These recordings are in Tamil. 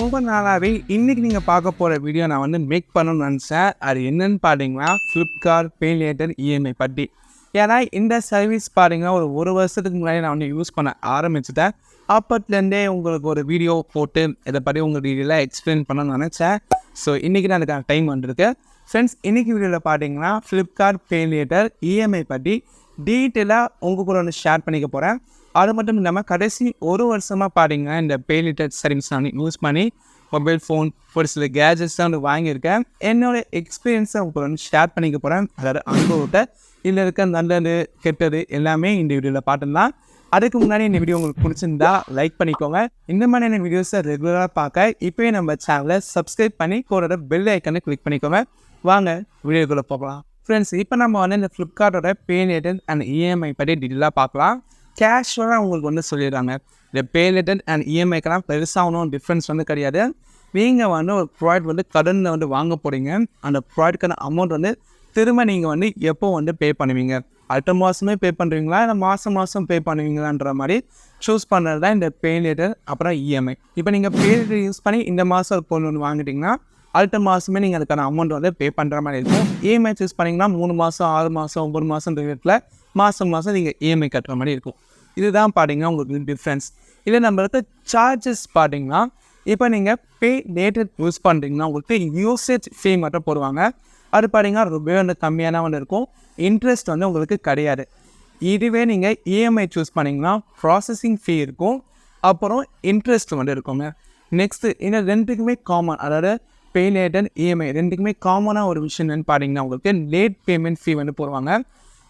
ரொம்ப நாளாகவே இன்றைக்கி நீங்கள் பார்க்க போகிற வீடியோ நான் வந்து மேக் பண்ணணும்னு நினச்சேன். அது என்னென்னு பார்த்தீங்கன்னா Flipkart Pay Later EMI பற்றி. ஏன்னா இந்த சர்வீஸ் பார்த்தீங்கன்னா ஒரு வருஷத்துக்கு முன்னாடி நான் வந்து யூஸ் பண்ண ஆரம்பிச்சிட்டேன். அப்போத்துலேருந்தே உங்களுக்கு ஒரு வீடியோ போட்டு இதை பற்றி உங்களுக்கு டீட்டெயிலாக எக்ஸ்பிளைன் பண்ணணும்னு நினச்சேன். ஸோ இன்றைக்கி தான் அதுக்கான டைம் வந்திருக்கு. ஃப்ரெண்ட்ஸ், இன்றைக்கி வீடியோவில் பார்த்தீங்கன்னா Flipkart Pay Later EMI பற்றி டீட்டெயிலாக உங்கள் கூட வந்து ஷேர் பண்ணிக்க போகிறேன். அது மட்டும் இல்லாமல் கடைசி ஒரு வருஷமாக பார்த்தீங்கன்னா இந்த Pay Later சர்வீஸ் நான் யூஸ் பண்ணி மொபைல் ஃபோன் ஒரு சில கேஜெட்ஸ் தான் வந்து வாங்கியிருக்கேன். என்னோடய எக்ஸ்பீரியன்ஸை உங்களுக்கு வந்து ஷேர் பண்ணிக்க போகிறேன். அதாவது அனுபவத்தை இதில் இருக்க நல்லது கெட்டது எல்லாமே இந்த வீடியோவில் பார்த்துடலாம். அதுக்கு முன்னாடி இந்த வீடியோ உங்களுக்கு பிடிச்சிருந்தா லைக் பண்ணிக்கோங்க. இந்த மாதிரியான வீடியோஸை ரெகுலராக பார்க்க இப்போயே நம்ம சேனலை சப்ஸ்கிரைப் பண்ணி கூட பெல் ஐக்கனை கிளிக் பண்ணிக்கோங்க. வாங்க வீடியோக்குள்ளே போகலாம். ஃப்ரெண்ட்ஸ், இப்போ நம்ம வந்து இந்த ஃப்ளிப்கார்ட்டோட Pay Later அண்ட் EMI பற்றி டீட்டெயிலாக பார்க்கலாம். கேஷுவலாக உங்களுக்கு வந்து சொல்லிடுறாங்க. இந்த Pay Later அண்ட் EMIக்கெல்லாம் பெருசாக ஒன்றும் டிஃப்ரென்ஸ் வந்து கிடையாது. நீங்கள் வந்து ஒரு ப்ராடக்ட் வந்து கடனில் வந்து வாங்க போகிறீங்க. அந்த ப்ராடக்ட்கான அமௌண்ட் வந்து திரும்ப நீங்கள் வந்து எப்போ வந்து பே பண்ணுவீங்க, அடுத்த மாதமே பே பண்ணுறீங்களா இல்லை மாதம் மாதம் பே பண்ணுவீங்களான்ற மாதிரி சூஸ் பண்ணுறது தான் இந்த Pay Later அப்புறம் EMI. இப்போ நீங்கள் Pay Later யூஸ் பண்ணி இந்த மாதம் ஒரு பொருள் வந்து வாங்கிட்டிங்கன்னா அடுத்த மாதமே நீங்கள் அதுக்கான அமௌண்ட் வந்து பே பண்ணுற மாதிரி இருக்கும். EMI சூஸ் பண்ணிங்கன்னா 3 மாதம் 6 மாதம் 9 மாதம் ரேட்டில் மாதம் நீங்கள் EMI கட்டுற மாதிரி இருக்கும். இதுதான் பார்த்தீங்கன்னா உங்களுக்கு டிஃப்ரென்ஸ். இல்லை நம்மளுக்கு சார்ஜஸ் பார்த்தீங்கன்னா இப்போ நீங்கள் Pay Later யூஸ் பண்ணுறீங்கன்னா உங்களுக்கு யூசேஜ் ஃபீ மட்டும் போடுவாங்க. அது பார்த்தீங்கன்னா ரொம்பவே வந்து கம்மியான வந்து இருக்கும். இன்ட்ரெஸ்ட் வந்து உங்களுக்கு கிடையாது. இதுவே நீங்கள் EMI சூஸ் பண்ணிங்கன்னா ப்ராசஸிங் ஃபீ இருக்கும், அப்புறம் இன்ட்ரெஸ்ட் வந்து இருக்குங்க. நெக்ஸ்ட்டு இந்த ரெண்டுக்குமே காமன், அதாவது Pay Later EMI ரெண்டுக்குமே காமனாக ஒரு விஷயம் என்னென்னு பார்த்தீங்கன்னா உங்களுக்கு லேட் பேமெண்ட் ஃபீ வந்து போடுவாங்க.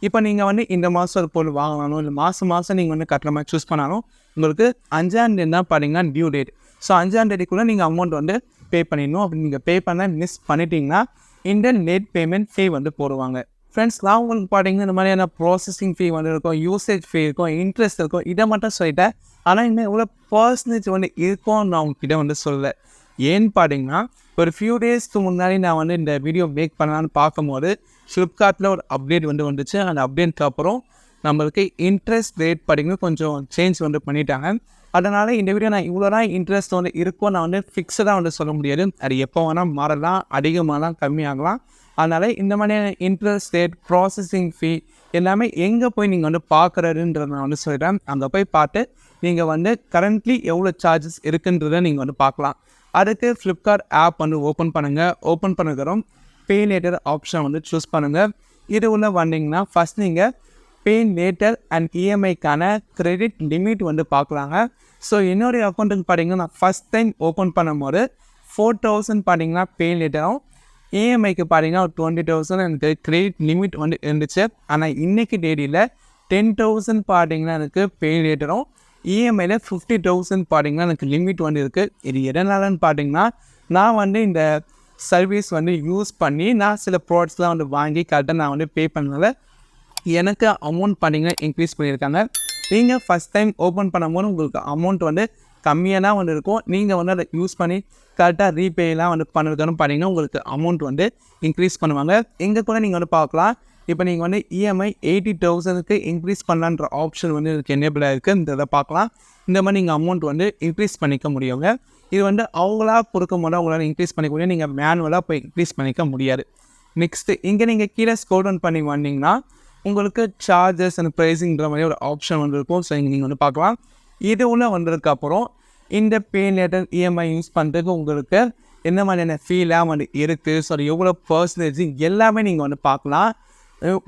இப்போ நீங்கள் வந்து இந்த மாதம் ஒரு பொருள் வாங்கணும் இல்லை மாதம் நீங்கள் வந்து கட்டுற மாதிரி சூஸ் பண்ணாலும் உங்களுக்கு 5ஆம் தேதி தான் பார்த்தீங்கன்னா டியூ டேட். ஸோ 5ஆம் தேதிக்குள்ளே நீங்கள் அமௌண்ட் வந்து பே பண்ணிடணும். அப்படி நீங்கள் பே பண்ண மிஸ் பண்ணிட்டீங்கன்னா இந்த லேட் பேமெண்ட் ஃபீ வந்து போடுவாங்க. ஃப்ரெண்ட்ஸ், நான் உங்களுக்கு பார்த்தீங்கன்னா இந்த மாதிரியான ப்ராசஸிங் ஃபீ வந்து இருக்கும், யூசேஜ் ஃபீ இருக்கும், இன்ட்ரெஸ்ட் இருக்கும். இதை மட்டும் சொல்லிட்டேன். ஆனால் இன்னும் எவ்வளோ பர்சன்டேஜ் வந்து இருக்கும்னு நான் உங்ககிட்ட வந்து சொல்லலை. ஏன்னு பார்த்தீங்கன்னா ஒரு ஃபியூ டேஸ்க்கு முன்னாடி நான் வந்து இந்த வீடியோ மேக் பண்ணலான்னு பார்க்கும்போது ஃப்ளிப்கார்ட்டில் ஒரு அப்டேட் வந்து வந்துச்சு. அந்த அப்டேட்க்கு அப்புறம் நம்மளுக்கு இன்ட்ரெஸ்ட் ரேட் பார்த்தீங்கன்னா கொஞ்சம் சேஞ்ச் வந்து பண்ணிட்டாங்க. அதனால் இந்த வீடியோ நான் இவ்வளோ தான் இன்ட்ரெஸ்ட் வந்து இருக்கும் நான் வந்து ஃபிக்ஸடாக வந்து சொல்ல முடியாது. அது எப்போ வேணால் மாறலாம், அதிகமாகலாம் கம்மியாகலாம். அதனால் இந்த மாதிரியான இன்ட்ரெஸ்ட் ரேட், ப்ராசஸிங் ஃபீ எல்லாமே எங்கே போய் நீங்கள் வந்து பார்க்குறதுன்றத நான் வந்து சொல்லிட்டேன். அங்கே போய் பார்த்து நீங்கள் வந்து கரண்ட்லி எவ்வளோ சார்ஜஸ் இருக்குன்றதை நீங்கள் வந்து பார்க்கலாம். அதுக்கு ஃப்ளிப்கார்ட் ஆப் வந்து ஓப்பன் பண்ணுங்கள். ஓப்பன் பண்ணுறோம் Pay Later ஆப்ஷன் வந்து சூஸ் பண்ணுங்கள். இது உள்ள வந்தீங்கன்னா ஃபஸ்ட் நீங்கள் Pay Later அண்ட் EMIக்கான கிரெடிட் லிமிட் வந்து பார்க்கலாங்க. ஸோ என்னுடைய அக்கௌண்ட்டுக்கு பார்த்தீங்கன்னா நான் ஃபஸ்ட் டைம் ஓப்பன் பண்ணும்போது 4000 பார்த்தீங்கன்னா Pay Laterம், EMIக்கு பார்த்தீங்கன்னா ஒரு 20,000 எனக்கு கிரெடிட் லிமிட் வந்து இருந்துச்சு. ஆனால் இன்றைக்கி டேடியில் 10,000 பார்த்தீங்கன்னா எனக்கு Pay Laterம், EMIயில் 50,000 பார்த்தீங்கன்னா எனக்கு லிமிட் வந்து இருக்குது. இது எதனாலன்னு பார்த்தீங்கன்னா நான் வந்து இந்த சர்வீஸ் வந்து யூஸ் பண்ணி நான் சில ப்ராடக்ட்ஸ்லாம் வந்து வாங்கி கரெக்டாக நான் வந்து பே பண்ணனால எனக்கு அமௌண்ட் பார்த்தீங்கன்னா இன்க்ரீஸ் பண்ணியிருக்காங்க. நீங்கள் ஃபஸ்ட் டைம் ஓப்பன் பண்ணும்போது உங்களுக்கு அமௌண்ட் வந்து கம்மியாக தான் வந்து இருக்கும். நீங்கள் வந்து அதை யூஸ் பண்ணி கரெக்டாக ரீபேலாம் வந்து பண்ணுறதுன்னு பார்த்தீங்கன்னா உங்களுக்கு அமௌண்ட் வந்து இன்க்ரீஸ் பண்ணுவாங்க. இங்கே கூட நீங்கள் வந்து பார்க்கலாம். இப்போ நீங்கள் வந்து EMI 80,000க்கு இன்க்ரீஸ் பண்ணலான்ற ஆப்ஷன் வந்து இதுக்கு எனேபிளாக இருக்குது. இந்த இதை பார்க்கலாம். இந்த மாதிரி நீங்கள் அமௌண்ட் வந்து இன்க்ரீஸ் பண்ணிக்க முடியுங்க. இது வந்து அவங்களா கொடுக்கும் போது அவங்களால இன்க்ரீஸ் பண்ணிக்க முடியும். நீங்கள் மேனுவலாக போய் இன்க்ரீஸ் பண்ணிக்க முடியாது. நெக்ஸ்ட்டு இங்கே நீங்கள் கீழே ஸ்க்ரோல் டவுன் பண்ணி வந்தீங்கன்னா உங்களுக்கு சார்ஜஸ் அண்ட் ப்ரைஸிங்கிற மாதிரி ஒரு ஆப்ஷன் வந்து இருக்கும். ஸோ இங்கே நீங்கள் வந்து பார்க்கலாம். இது உள்ள வந்ததுக்கப்புறம் இந்த Pay Later EMI யூஸ் பண்ணுறதுக்கு உங்களுக்கு என்ன மாதிரியான ஃபீலாக வந்து இருக்குது, ஸோ எவ்வளோ பர்சன்டேஜ் எல்லாமே நீங்கள் வந்து பார்க்கலாம்.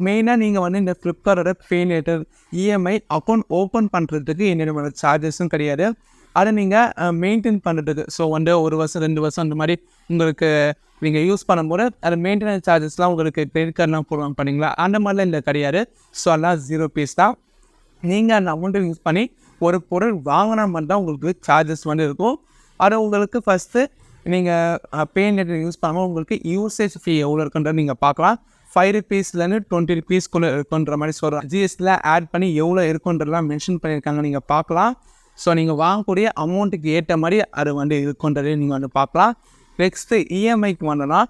மெயினாக நீங்கள் வந்து இந்த ஃப்ளிப்கார்ட்டோட Pay Later EMI account open பண்ணுறதுக்கு என்னென்ன சார்ஜஸும் கிடையாது. அதை நீங்கள் மெயின்டைன் பண்ணுறதுக்கு, ஸோ வந்து 1 வருஷம் 2 வருஷம் அந்த மாதிரி உங்களுக்கு நீங்கள் யூஸ் பண்ணும்போது அது மெயின்டெனன்ஸ் சார்ஜஸ்லாம் உங்களுக்கு கிரெடிட் கார்டெலாம் போடுவாங்க பண்ணிங்களா, அந்த மாதிரிலாம் இல்லை கிடையாது. ஸோ எல்லாம் 0 பீஸ் தான். நீங்கள் அந்த அமௌண்ட்டை யூஸ் பண்ணி ஒரு பொருள் வாங்கினா மட்டும் தான் உங்களுக்கு சார்ஜஸ் வந்து இருக்கும். அதை உங்களுக்கு ஃபஸ்ட்டு நீங்கள் Pay Later யூஸ் பண்ணும்போது உங்களுக்கு யூசேஜ் ஃபீ எவ்வளோ இருக்குன்றது நீங்கள் பார்க்கலாம். 5 rupeesலேருந்து 20 rupeesக்குள்ளே இருக்குன்ற மாதிரி சொல்கிறோம். GSTல ஆட் பண்ணி எவ்வளோ இருக்குன்றதெல்லாம் மென்ஷன் பண்ணியிருக்காங்க, நீங்கள் பார்க்கலாம். ஸோ நீங்கள் வாங்கக்கூடிய அமௌண்ட்டுக்கு ஏற்ற மாதிரி அது வந்து இருக்குன்றதே நீங்கள் வந்து பார்க்கலாம். நெக்ஸ்ட்டு EMIக்கு வந்தோன்னா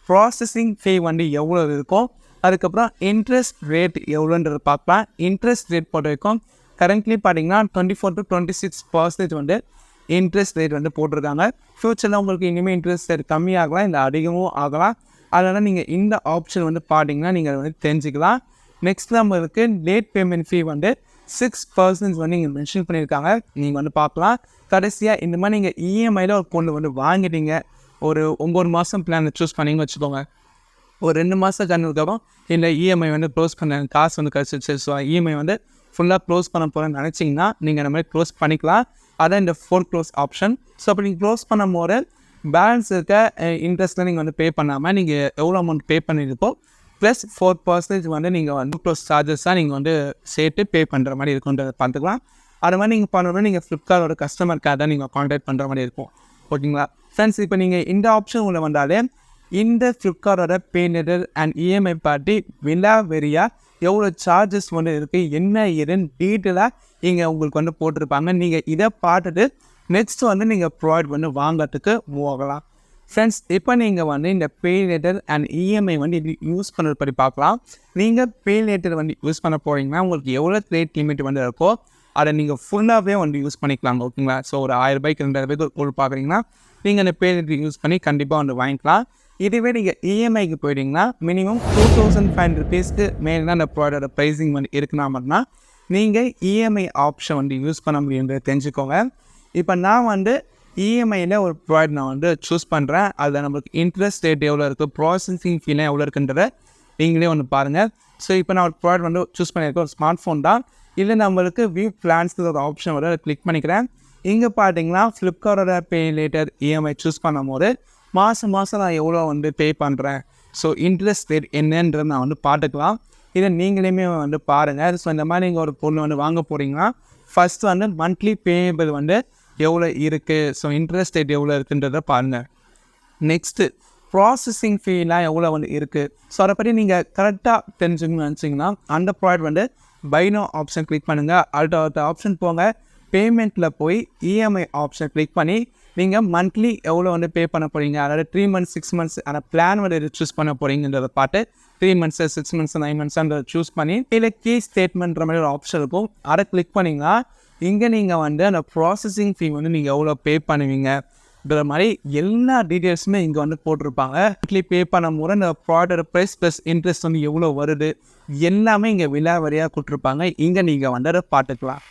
ப்ராசஸிங் ஃபீ வந்து எவ்வளோ இருக்கும், அதுக்கப்புறம் இன்ட்ரெஸ்ட் ரேட் எவ்வளோன்றது பார்க்கலாம். இன்ட்ரெஸ்ட் ரேட் பொறுத்த வரைக்கும் கரண்ட்லி பார்த்தீங்கன்னா 24 to 26% வந்து இன்ட்ரெஸ்ட் ரேட் வந்து போட்டிருக்காங்க. ஃப்யூச்சரில் உங்களுக்கு இனிமேல் இன்ட்ரெஸ்ட் ரேட் கம்மியாகலாம், இல்லை அதிகமும் ஆகலாம். அதனால் நீங்கள் இந்த ஆப்ஷன் வந்து பார்த்தீங்கன்னா நீங்கள் வந்து தெரிஞ்சுக்கலாம். நெக்ஸ்ட் நம்மளுக்கு லேட் பேமெண்ட் ஃபீ வந்து 6% வந்து இங்கே மென்ஷன் பண்ணியிருக்காங்க. நீங்கள் வந்து பார்க்கலாம். கடைசியாக இந்த மாதிரி நீங்கள் இஎம்ஐயில் ஒரு பொருள் வந்து வாங்கிட்டீங்க, ஒரு 9 மாதம் பிளான் சூஸ் பண்ணிங்கன்னு வச்சுக்கோங்க. ஒரு 2 மாதம் கணக்குக்கப்புறம் இந்த இஎம்ஐ வந்து க்ளோஸ் பண்ண காசு வந்து கிடச்சிச்சு, ஸோ இஎம்ஐ வந்து ஃபுல்லாக க்ளோஸ் பண்ண போகிறேன்னு நினச்சிங்கன்னா நீங்கள் இந்த மாதிரி க்ளோஸ் பண்ணிக்கலாம். அதான் இந்த ஃபோர் க்ளோஸ் ஆப்ஷன். ஸோ அப்போ நீங்கள் க்ளோஸ் பண்ணும் போது பேலன்ஸ் இருக்க இன்ட்ரெஸ்ட்டில் நீங்கள் வந்து பே பண்ணாமல் நீங்கள் எவ்வளோ அமௌண்ட் பே பண்ணியிருக்கோ ப்ளஸ் 4% வந்து நீங்கள் வந்து க்ளோஸ் சார்ஜஸாக நீங்கள் வந்து சேர்த்து பே பண்ணுற மாதிரி இருக்குன்றதை பார்த்துக்கலாம். அது மாதிரி நீங்கள் பண்ணுறது நீங்கள் ஃப்ளிப்கார்ட்டோட கஸ்டமர் கேர் தான் நீங்கள் கான்டாக்ட் பண்ணுற மாதிரி இருக்கும். ஓகேங்களா ஃப்ரெண்ட்ஸ், இப்போ நீங்கள் இந்த ஆப்ஷன் உள்ள வந்தாலே இந்த ஃப்ளிப்கார்ட்டோட pay later and EMI party வெரியாக எவ்வளோ சார்ஜஸ் வந்து இருக்குது, என்ன ஏதுன்னு டீட்டெயிலாக இங்கே உங்களுக்கு வந்து போட்டிருப்பாங்க. நீங்கள் இதை பார்த்துட்டு நெக்ஸ்ட் வந்து நீங்கள் ப்ராடக்ட் வந்து வாங்கிறதுக்கு மூவ் ஆகலாம். ஃப்ரெண்ட்ஸ், இப்போ நீங்கள் வந்து இந்த பே லெட்டர் அண்ட் இஎம்ஐ வந்து இது யூஸ் பண்ணுறது பற்றி பார்க்கலாம். நீங்கள் பே லெட்டர் வந்து யூஸ் பண்ண போகிறீங்கன்னா உங்களுக்கு எவ்வளோ ரேட் லிமிட் வந்து இருக்கோ அதை நீங்கள் ஃபுல்லாகவே வந்து யூஸ் பண்ணிக்கலாம். ஓகேங்களா, ஸோ ஒரு 1000 ரூபாய்க்கு 2000 ரூபாய்க்கு ஒரு பொருள் பார்க்குறீங்கன்னா நீங்கள் அந்த பே லெட்டர் யூஸ் பண்ணி கண்டிப்பாக வந்து வாங்கிக்கலாம். இதுவே நீங்கள் இஎம்ஐக்கு போயிட்டீங்கன்னா மினிமம் 2500 ருபீஸ்க்கு மேலே தான் அந்த ப்ராடக்டோட ப்ரைஸிங் வந்து இருக்குன்னா மட்டும்தான் நீங்கள் இஎம்ஐ ஆப்ஷன் வந்து யூஸ் பண்ண முடியுன்றதை தெரிஞ்சுக்கோங்க. இப்போ நான் வந்து இஎம்ஐயில் ஒரு ப்ராடக்ட் நான் வந்து சூஸ் பண்ணுறேன். அதில் நம்மளுக்கு இன்ட்ரெஸ்ட் ரேட் எவ்வளோ இருக்குது, ப்ராசஸிங் ஃபீலாம் எவ்வளோ இருக்குன்றதை நீங்களே ஒன்று பாருங்கள். ஸோ இப்போ நான் ஒரு ப்ராடக்ட் வந்து சூஸ் பண்ணியிருக்கேன், ஒரு ஸ்மார்ட் ஃபோன் தான். இல்லை நம்மளுக்கு வியூ பிளான்ஸில் ஒரு ஆப்ஷன் வர கிளிக் பண்ணிக்கிறேன். இங்கே பார்த்தீங்கன்னா ஃப்ளிப்கார்ட்டோட பே லேட்டர் இஎம்ஐ சூஸ் பண்ணும்போது மாதம் நான் எவ்வளோ வந்து பே பண்ணுறேன், ஸோ இன்ட்ரெஸ்ட் ரேட் என்னன்றது நான் வந்து பார்த்துக்கலாம். இதை நீங்களுமே வந்து பாருங்கள். ஸோ இந்த மாதிரி நீங்கள் ஒரு பொருள் வந்து வாங்க போகிறீங்கன்னா ஃபஸ்ட்டு வந்து மந்த்லி பேயபிள் வந்து எவ்வளோ இருக்குது, ஸோ இன்ட்ரெஸ்ட் ரேட் எவ்வளோ இருக்குன்றதை பாருங்கள். நெக்ஸ்ட்டு ப்ராசஸிங் ஃபீலாம் எவ்வளோ வந்து இருக்குது, ஸோ அதை பற்றி நீங்கள் கரெக்டாக தெரிஞ்சுக்கணும்னு நினச்சிங்கன்னா அந்த ப்ராடக்ட் வந்து பை நோ ஆப்ஷன் கிளிக் பண்ணுங்கள். அடுத்த ஆப்ஷன் போங்க, பேமெண்ட்டில் போய் இஎம்ஐ ஆப்ஷன் கிளிக் பண்ணி நீங்கள் மந்த்லி எவ்வளோ வந்து பே பண்ண போகிறீங்க, அதாவது 3 months 6 months அந்த பிளான் வந்து சூஸ் பண்ண போகிறீங்கன்றதை பார்த்து 3 months 6 months 9 monthsன்றதை சூஸ் பண்ணி இல்லை கீ ஸ்டேட்மெண்ட்ற மாதிரி ஒரு ஆப்ஷன் இருக்கும், அதை கிளிக் பண்ணிங்கன்னா இங்கே நீங்கள் வந்து அந்த ப்ராசஸிங் ஃபீ வந்து நீங்கள் எவ்வளோ பே பண்ணுவீங்கன்ற மாதிரி எல்லா டீட்டெயில்ஸுமே இங்கே வந்து போட்டிருப்பாங்க. மந்த்லி பே பண்ணும் போது அந்த ப்ராடக்ட் ப்ரைஸ் ப்ளஸ் இன்ட்ரெஸ்ட் வந்து எவ்வளோ வருது எல்லாமே இங்கே விலாவரியாக கொடுத்துருப்பாங்க. இங்கே நீங்கள் வந்து அதை பார்த்துக்கலாம்.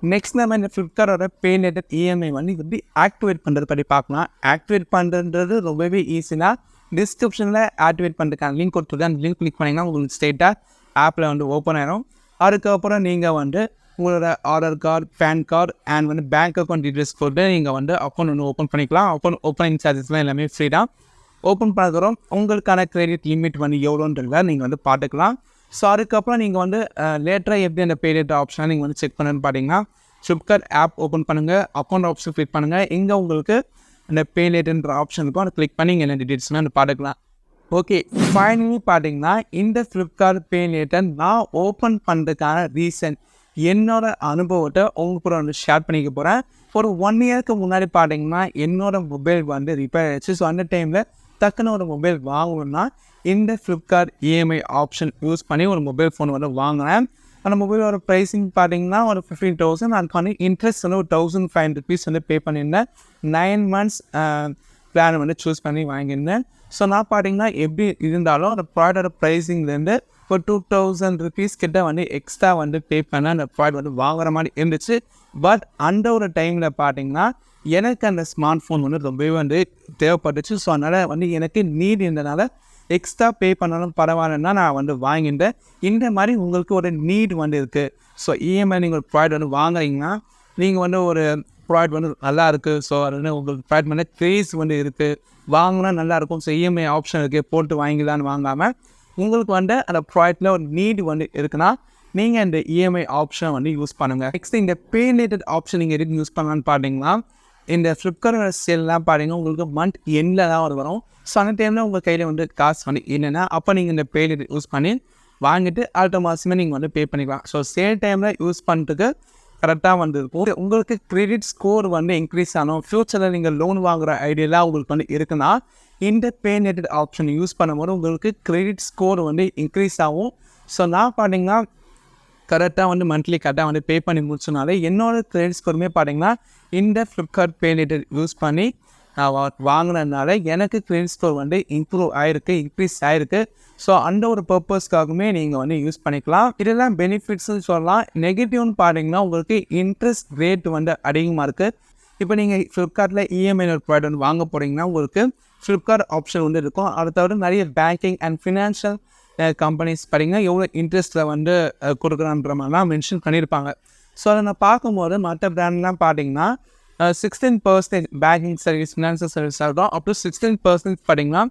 நெக்ஸ்ட் நம்ம இந்த ஃப்ளிப்கார்ட்டோட பே லெட்டர் இஎம்ஐ வந்து எப்படி ஆக்டிவேட் பண்ணுறது பற்றி பார்க்கலாம். ஆக்டிவேட் பண்ணுறது ரொம்பவே ஈஸினா டிஸ்கிரிப்ஷனில் ஆக்டிவேட் பண்ணுறதுக்கான லிங்க் கொடுத்துருது. அந்த லிங்க் கிளிக் பண்ணிங்கன்னா உங்களுக்கு ஸ்ட்ரெயிட்டாக ஆப்பில் வந்து ஓப்பன் ஆகிடும். அதுக்கப்புறம் நீங்கள் வந்து உங்களோட Aadhaar card, PAN card and வந்து பேங்க் அக்கௌண்ட் டீட்டெயில்ஸ் கொடுத்து நீங்கள் வந்து அக்கௌண்ட் வந்து ஓப்பன் பண்ணிக்கலாம். அக்கௌண்ட் ஓப்பனிங் சார்ஜஸ்லாம் எல்லாமே ஃப்ரீ தான். ஓப்பன் பண்ணதுக்கப்புறம் உங்களுக்கான கிரெடிட் லிமிட் வந்து எவ்வளோன்றத நீங்கள் வந்து பார்த்துக்கலாம். ஸோ அதுக்கப்புறம் நீங்கள் வந்து லேட்டராக எப்படி அந்த பே லேட்டர் ஆப்ஷனை நீங்கள் வந்து செக் பண்ணுன்னு பார்த்தீங்கன்னா ஃப்ளிப்கார்ட் ஆப் ஓப்பன் பண்ணுங்கள், அக்கௌண்ட் ஆப்ஷன் கிளிக் பண்ணுங்கள். இங்கே உங்களுக்கு அந்த பே லேட்டர்ன்ற ஆப்ஷன் இருக்கும், அதை கிளிக் பண்ணி என்ன டீட்டெயில்ஸ்லாம் வந்து பார்த்துக்கலாம். ஓகே, ஃபைனலி பார்த்தீங்கன்னா இந்த ஃப்ளிப்கார்ட் பே லேட்டர் நான் ஓப்பன் பண்ணுறதுக்கான ரீசன் என்னோட அனுபவத்தை உங்க கூட வந்து ஷேர் பண்ணிக்க போகிறேன். ஒரு 1 yearக்கு முன்னாடி பார்த்தீங்கன்னா என்னோடய மொபைல் வந்து ரிப்பேர் ஆகிடுச்சு. ஸோ அந்த டைமில் டக்குன்னு ஒரு மொபைல் வாங்கணும்னா இந்த ஃப்ளிப்கார்ட் இஎம்ஐ ஆப்ஷன் யூஸ் பண்ணி ஒரு மொபைல் ஃபோன் வந்து வாங்கினேன். அந்த மொபைலோட ப்ரைஸிங் பார்த்தீங்கன்னா ஒரு 15,000. அதுக்கான இன்ட்ரெஸ்ட் வந்து ஒரு 1500 ருபீஸ் வந்து பே பண்ணியிருந்தேன். 9 months பிளான் வந்து சூஸ் பண்ணி வாங்கியிருந்தேன். ஸோ நான் பார்த்தீங்கன்னா எப்படி இருந்தாலும் அந்த ப்ராடக்டோட ப்ரைஸிங்லேருந்து ஒரு 2000 ருபீஸ் கிட்ட வந்து எக்ஸ்ட்ரா வந்து பே பண்ண அந்த ப்ராடக்ட் வந்து வாங்குற மாதிரி இருந்துச்சு. பட் அந்த ஒரு டைமில் பார்த்தீங்கன்னா எனக்கு அந்த ஸ்மார்ட் ஃபோன் வந்து ரொம்பவே வந்து தேவைப்பட்டுச்சு. ஸோ அதனால் வந்து எனக்கு நீட் இருந்தனால எக்ஸ்ட்ரா பே பண்ணாலும் பரவாயில்லன்னா நான் வந்து வாங்கிட்டேன். இந்த மாதிரி உங்களுக்கு ஒரு நீட் வந்து இருக்குது. ஸோ இஎம்ஐ நீங்கள் ஒரு ப்ராடக்ட் வந்து வாங்குறீங்கன்னா நீங்கள் வந்து ஒரு ப்ராடக்ட் வந்து நல்லா இருக்குது, ஸோ அது வந்து உங்களுக்கு ப்ராடக்ட் வந்து க்ரேஸ் வந்து இருக்குது, வாங்கினா நல்லாயிருக்கும், ஸோ இஎம்ஐ ஆப்ஷன் இருக்குது போட்டு வாங்கிக்கலான்னு வாங்காமல் உங்களுக்கு வந்து அந்த ப்ராடக்ட்டில் ஒரு நீட் வந்து இருக்குன்னா நீங்கள் இந்த இஎம்ஐ ஆப்ஷன் வந்து யூஸ் பண்ணுங்கள். நெக்ஸ்ட் இந்த பே லேட்டர் ஆப்ஷன் நீங்கள் எதுக்கு யூஸ் பண்ணலான்னு பார்த்தீங்கன்னா இந்த ஃப்ளிப்கார்ட்டோட சேல்லாம் பார்த்தீங்கன்னா உங்களுக்கு மந்த் எண்டில் தான் வரும். ஸோ அந்த டைமில் உங்கள் கையில் வந்து காசு வந்து என்னென்னா அப்போ நீங்கள் இந்த பே லேட்டர் யூஸ் பண்ணி வாங்கிட்டு அடுத்த மாதமே நீங்கள் வந்து பே பண்ணிக்கலாம். ஸோ சேல் டைமில் யூஸ் பண்ணுறதுக்கு கரெக்டாக வந்து இருக்கும். உங்களுக்கு கிரெடிட் ஸ்கோர் வந்து இன்க்ரீஸ் ஆகும். ஃப்யூச்சரில் நீங்கள் லோன் வாங்குகிற ஐடியாலாம் உங்களுக்கு வந்து இருக்குன்னா இந்த பே லேட்டர் ஆப்ஷன் யூஸ் பண்ணும்போது உங்களுக்கு கிரெடிட் ஸ்கோர் வந்து இன்க்ரீஸ் ஆகும். ஸோ நான் பார்த்தீங்கன்னா கரெக்டாக வந்து மந்த்லி கரெக்டாக வந்து பே பண்ணி முடிச்சனால என்னோடய கிரெடிட் ஸ்கோருமே பார்த்தீங்கன்னா இந்த ஃப்ளிப்கார்ட் பே லேட்டர் யூஸ் பண்ணி நான் வாங்கினதுனால எனக்கு கிரெடிட் ஸ்கோர் வந்து இம்ப்ரூவ் ஆகிருக்கு, இன்க்ரீஸ் ஆகிருக்கு. ஸோ அந்த ஒரு பர்பஸ்க்காகவுமே நீங்கள் வந்து யூஸ் பண்ணிக்கலாம். இதெல்லாம் பெனிஃபிட்ஸ்னு சொல்லலாம். நெகட்டிவ்னு பார்த்தீங்கன்னா உங்களுக்கு இன்ட்ரெஸ்ட் ரேட் வந்து அதிகமாக இருக்குது. இப்போ நீங்கள் ஃப்ளிப்கார்ட்டில் இஎம்ஐ ப்ராடக்ட் வந்து வாங்க போகிறீங்கன்னா உங்களுக்கு ஃப்ளிப்கார்ட் ஆப்ஷன் வந்து இருக்கும். அதை தவிர நிறைய பேங்கிங் அண்ட் ஃபினான்ஷியல் கம்பெனிஸ் பார்த்தீங்கன்னா எவ்வளோ இன்ட்ரெஸ்ட்டில் வந்து கொடுக்குறான்ற மாதிரிலாம் மென்ஷன் பண்ணியிருப்பாங்க. ஸோ அதை நான் பார்க்கும்போது மற்ற பிராண்ட்லாம் பார்த்தீங்கன்னா 16% பேங்கிங் சர்வீஸ், ஃபினான்ஷியல் சர்வீஸ் ஆகட்டும் அப் டு 16% பார்த்தீங்கன்னா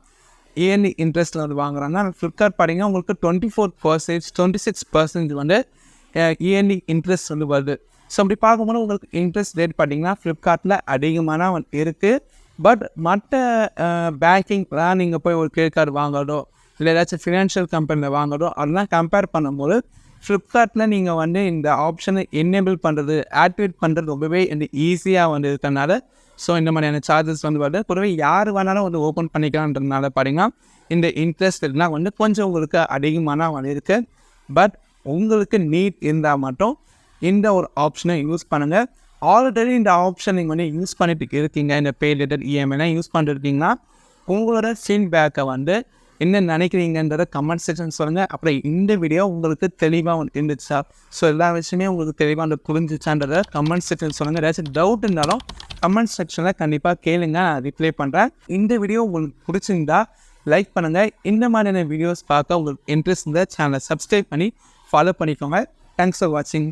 இயர்லி இன்ட்ரெஸ்ட்டில் வந்து வாங்குறாங்க. ஆனால் ஃப்ளிப்கார்ட் பார்த்தீங்கன்னா உங்களுக்கு 24%, 26% வந்து இயர்லி இன்ட்ரெஸ்ட் வந்து வருது. ஸோ அப்படி பார்க்கும்போது உங்களுக்கு இன்ட்ரெஸ்ட் ரேட் பார்த்தீங்கன்னா ஃப்ளிப்கார்ட்டில் அதிகமான இருக்குது. பட் மற்ற பேங்கிங்லாம் நீங்கள் போய் ஒரு கிரெடிட் கார்டு வாங்குறதோ இல்லை ஏதாச்சும் ஃபினான்ஷியல் கம்பெனியில் வாங்குறதோ அதெல்லாம் கம்பேர் பண்ணும்போது ஃப்ளிப்கார்ட்டில் நீங்கள் வந்து இந்த ஆப்ஷனை என்னேபிள் பண்ணுறது, ஆக்டிவேட் பண்ணுறது ரொம்பவே இந்த ஈஸியாக வந்து இருக்கிறனால ஸோ இந்த மாதிரியான சார்ஜஸ் வந்து வருது. பொதுவாக யார் வேணாலும் வந்து ஓப்பன் பண்ணிக்கலான்றதுனால பார்த்தீங்கன்னா இந்த இன்ட்ரெஸ்ட் ரேட்லாம் வந்து கொஞ்சம் உங்களுக்கு அதிகமான வந்து இருக்குது. பட் உங்களுக்கு நீட் இருந்தால் மட்டும் இந்த ஒரு ஆப்ஷனை யூஸ் பண்ணுங்கள். ஆல்ரெடி இந்த ஆப்ஷன் நீங்கள் வந்து யூஸ் பண்ணிட்டு இருக்கீங்க, இந்த பே லேட்டர் இஎம்ஐலாம் யூஸ் பண்ணிருக்கீங்கன்னா உங்களோட ஃபீட்பேக்கை வந்து என்ன நினைக்கிறீங்கன்றத கமெண்ட் செக்ஷன் சொல்லுங்கள். அப்புறம் இந்த வீடியோ உங்களுக்கு தெளிவாக இருந்துச்சா, ஸோ எல்லா விஷயமே உங்களுக்கு தெளிவாக அந்த புரிஞ்சிச்சான்றதை கமெண்ட் செக்ஷன் சொல்லுங்கள். ஏதாச்சும் டவுட் இருந்தாலும் கமெண்ட் செக்ஷனில் கண்டிப்பாக கேளுங்க, நான் ரிப்ளை பண்ணுறேன். இந்த வீடியோ உங்களுக்கு பிடிச்சிருந்தா லைக் பண்ணுங்கள். இந்த மாதிரியான வீடியோஸ் பார்க்க உங்களுக்கு இன்ட்ரெஸ்ட் இருந்தால் சேனலை சப்ஸ்கிரைப் பண்ணி ஃபாலோ பண்ணிக்கோங்க. தேங்க்ஸ் ஃபார் வாட்சிங்.